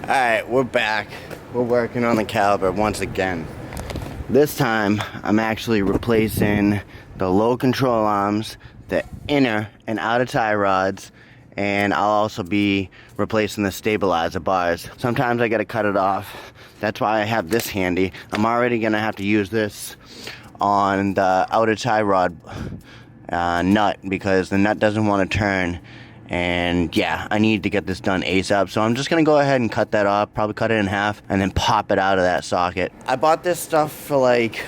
Alright, we're back. We're working on the caliper once again. This time, I'm actually replacing the low control arms, the inner and outer tie rods, and I'll also be replacing the stabilizer bars. Sometimes I gotta cut it off. That's why I have this handy. I'm already gonna have to use this on the outer tie rod nut because the nut doesn't want to turn. And yeah, I need to get this done ASAP. So I'm just gonna go ahead and cut that off, probably cut it in half, and then pop it out of that socket. I bought this stuff for like,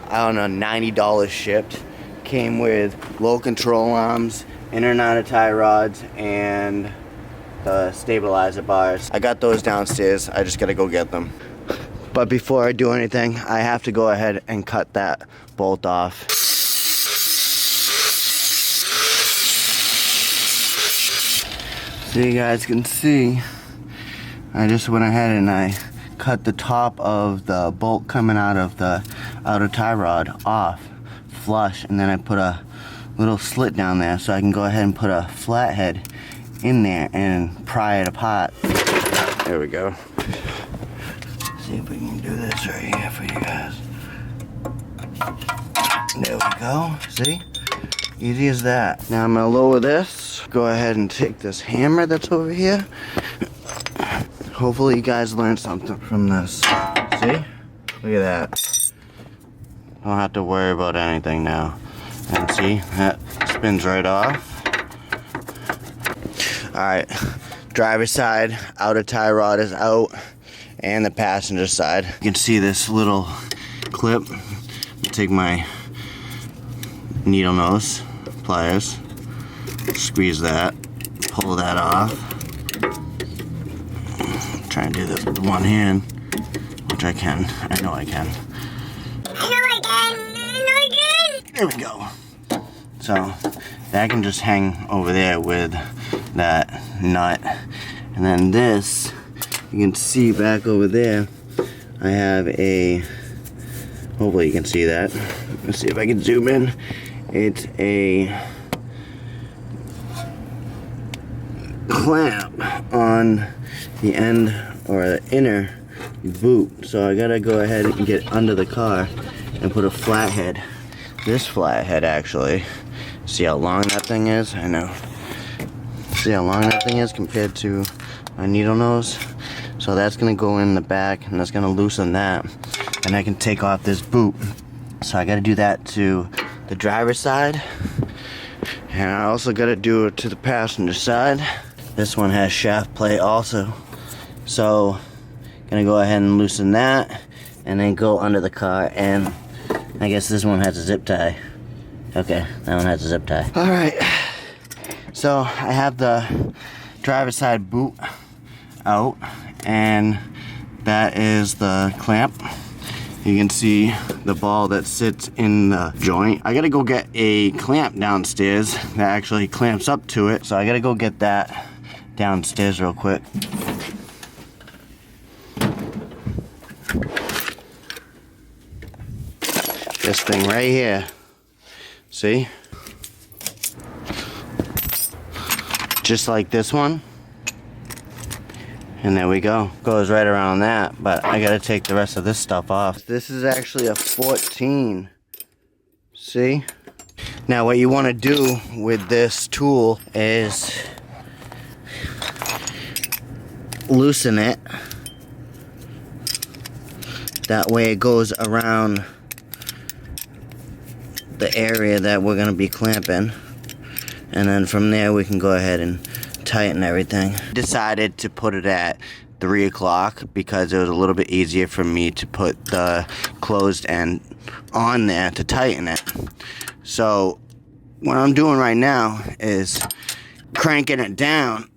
I don't know, $90 shipped. Came with low control arms, inner and outer tie rods, and the stabilizer bars. I got those downstairs, I just gotta go get them. But before I do anything, I have to go ahead and cut that bolt off. So you guys can see, I just went ahead and I cut the top of the bolt coming out of the outer tie rod off, flush, and then I put a little slit down there so I can go ahead and put a flathead in there and pry it apart. There we go. See if we can do this right here for you guys. There we go, see? Easy as that. Now I'm gonna lower this. Go ahead and take this hammer that's over here. Hopefully you guys learned something from this. See? Look at that. Don't have to worry about anything now. And see, that spins right off. Alright, driver's side, outer tie rod is out, and the passenger side. You can see this little clip. Take my needle nose pliers, squeeze that, pull that off. Try and do this with one hand, which I can. I know I can. There we go. So that can just hang over there with that nut. And then this, you can see back over there, I have a, hopefully you can see that. Let's see if I can zoom in. It's a clamp on the end or the inner boot. So I gotta go ahead and get under the car and put a flathead. This flathead actually. See how long that thing is? I know. See how long that thing is compared to my needle nose? So that's gonna go in the back and that's gonna loosen that. And I can take off this boot. So I gotta do that to the driver's side. And I also gotta do it to the passenger side. This one has shaft play also. So gonna go ahead and loosen that and then go under the car, and I guess this one has a zip tie. Okay, that one has a zip tie. Alright. So I have the driver's side boot out, and that is the clamp. You can see the ball that sits in the joint. I gotta go get a clamp downstairs that actually clamps up to it. So I gotta go get that downstairs real quick. This thing right here. See? Just like this one. And there we go. Goes right around that, but I gotta take the rest of this stuff off. This is actually a 14. See? Now what you wanna do with this tool is loosen it. That way it goes around the area that we're gonna be clamping. And then from there we can go ahead and tighten everything. Decided to put it at 3 o'clock because it was a little bit easier for me to put the closed end on there to tighten it. So what I'm doing right now is cranking it down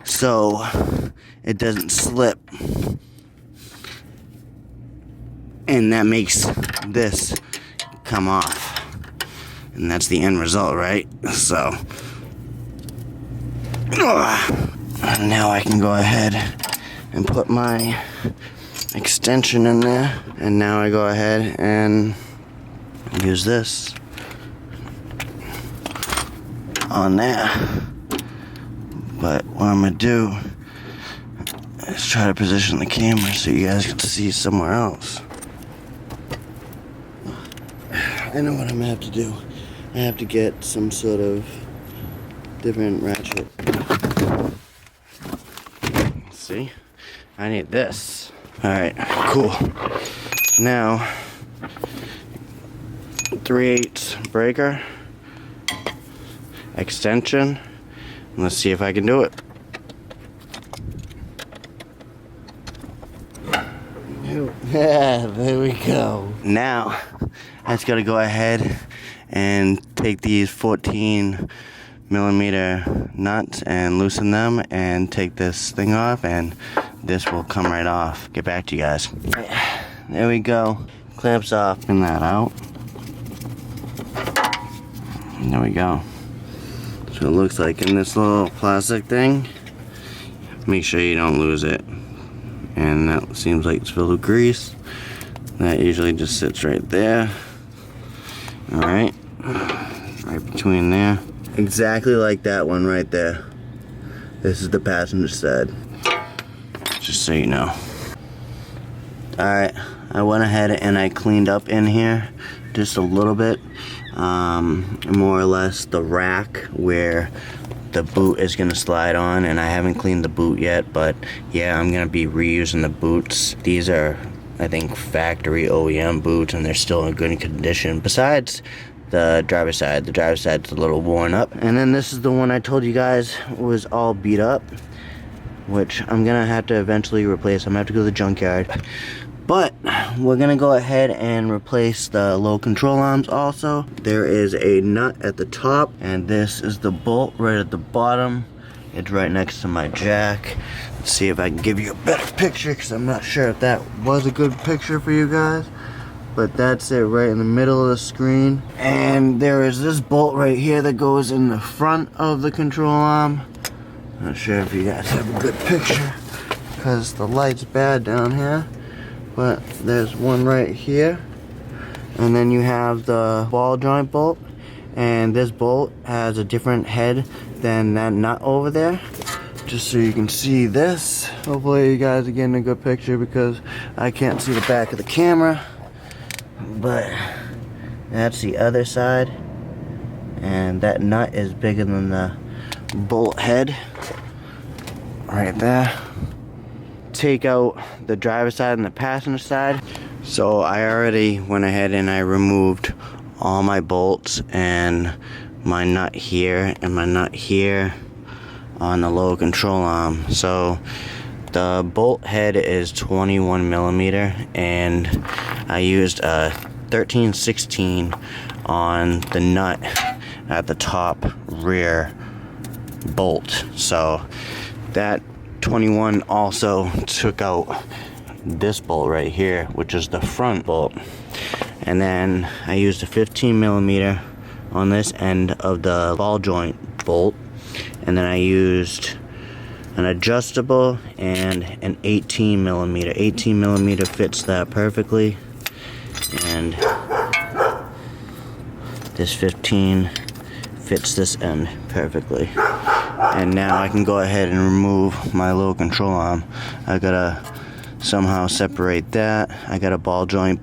so it doesn't slip, and that makes this come off, and that's the end result, right? So now I can go ahead and put my extension in there, and now I go ahead and use this on there. But what I'm gonna do Let's try to position the camera so you guys can see somewhere else. I know what I'm gonna have to do. I have to get some sort of different ratchet. See? I need this. Alright, cool. Now, 3/8 breaker, extension. Let's see if I can do it. Yeah, there we go. Now, I just gotta go ahead and take these 14mm nuts and loosen them and take this thing off, and this will come right off. Get back to you guys. There we go. Clamps off. Pin that out. There we go. So it looks like in this little plastic thing. Make sure you don't lose it. And that seems like it's filled with grease. That usually just sits right there. Alright. Right between there. Exactly like that one right there. This is the passenger side. Just so you know. Alright. I went ahead and I cleaned up in here just a little bit. More or less the rack where the boot is gonna slide on, and I haven't cleaned the boot yet, but yeah, I'm gonna be reusing the boots. These are, I think, factory OEM boots, and they're still in good condition. Besides the driver's side's a little worn up. And then this is the one I told you guys was all beat up, which I'm gonna have to eventually replace. I'm gonna have to go to the junkyard. But we're gonna go ahead and replace the low control arms also. There is a nut at the top, and this is the bolt right at the bottom. It's right next to my jack. Let's see if I can give you a better picture, because I'm not sure if that was a good picture for you guys. But that's it right in the middle of the screen. And there is this bolt right here that goes in the front of the control arm. Not sure if you guys have a good picture, because the light's bad down here. But there's one right here, and then you have the ball joint bolt, and this bolt has a different head than that nut over there, just so you can see this. Hopefully you guys are getting a good picture, because I can't see the back of the camera. But that's the other side, and that nut is bigger than the bolt head right there. Take out the driver's side and the passenger side. So I already went ahead and I removed all my bolts and my nut here and my nut here on the low control arm. So the bolt head is 21mm, and I used a 13/16 on the nut at the top rear bolt. So that 21 also took out this bolt right here, which is the front bolt. And then I used a 15mm on this end of the ball joint bolt, and then I used an adjustable and an 18mm. 18mm fits that perfectly, and this 15 fits this end perfectly. And now I can go ahead and remove my low control arm. I gotta somehow separate that. I got a ball joint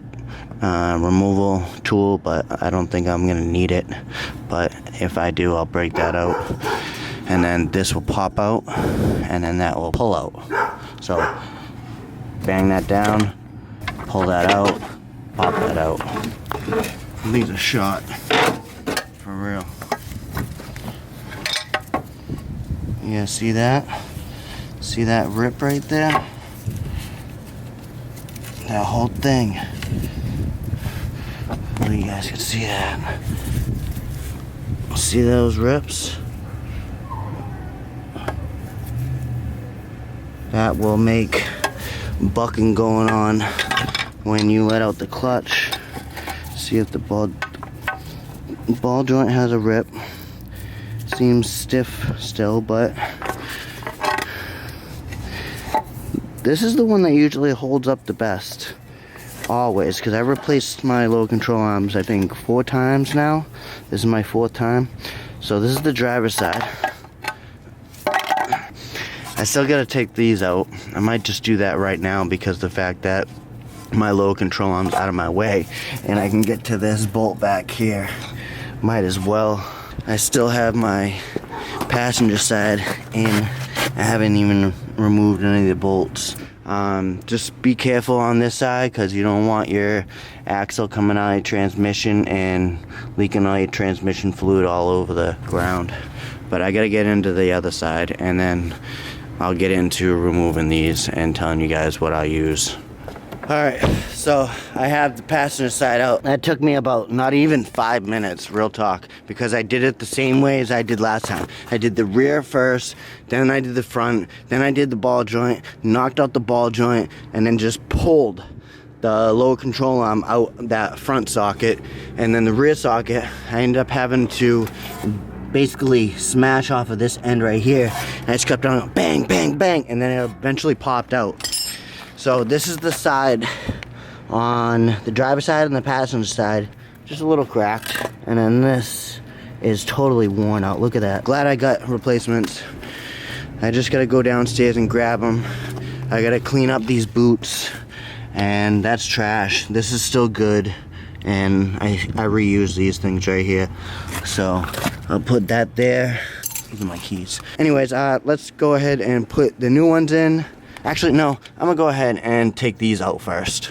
removal tool, but I don't think I'm gonna need it. But if I do, I'll break that out. And then this will pop out, and then that will pull out. So bang that down, pull that out, pop that out. Leave a shot. For real. Yeah, see that? See that rip right there? That whole thing. Hopefully you guys can see that. See those rips? That will make bucking going on when you let out the clutch. See if the ball joint has a rip. Seems stiff still, but this is the one that usually holds up the best. Always, because I replaced my low control arms I think 4 times now. This is my 4th time. So this is the driver's side. I still gotta take these out. I might just do that right now because the fact that my low control arm's out of my way and I can get to this bolt back here. Might as well. I still have my passenger side in. I haven't even removed any of the bolts. Just be careful on this side because you don't want your axle coming out of your transmission and leaking all your transmission fluid all over the ground. But I gotta get into the other side and then I'll get into removing these and telling you guys what I use. Alright, so I have the passenger side out. That took me about not even 5 minutes, real talk, because I did it the same way as I did last time. I did the rear first, then I did the front, then I did the ball joint, knocked out the ball joint, and then just pulled the lower control arm out that front socket, and then the rear socket, I ended up having to basically smash off of this end right here, and I just kept on bang, bang, bang, and then it eventually popped out. So this is the side on the driver's side and the passenger side, just a little cracked. And then this is totally worn out. Look at that. Glad I got replacements. I just gotta go downstairs and grab them. I gotta clean up these boots, and that's trash. This is still good, and I reuse these things right here. So I'll put that there. These are my keys. Anyways, let's go ahead and put the new ones in. Actually, no, I'm gonna go ahead and take these out first.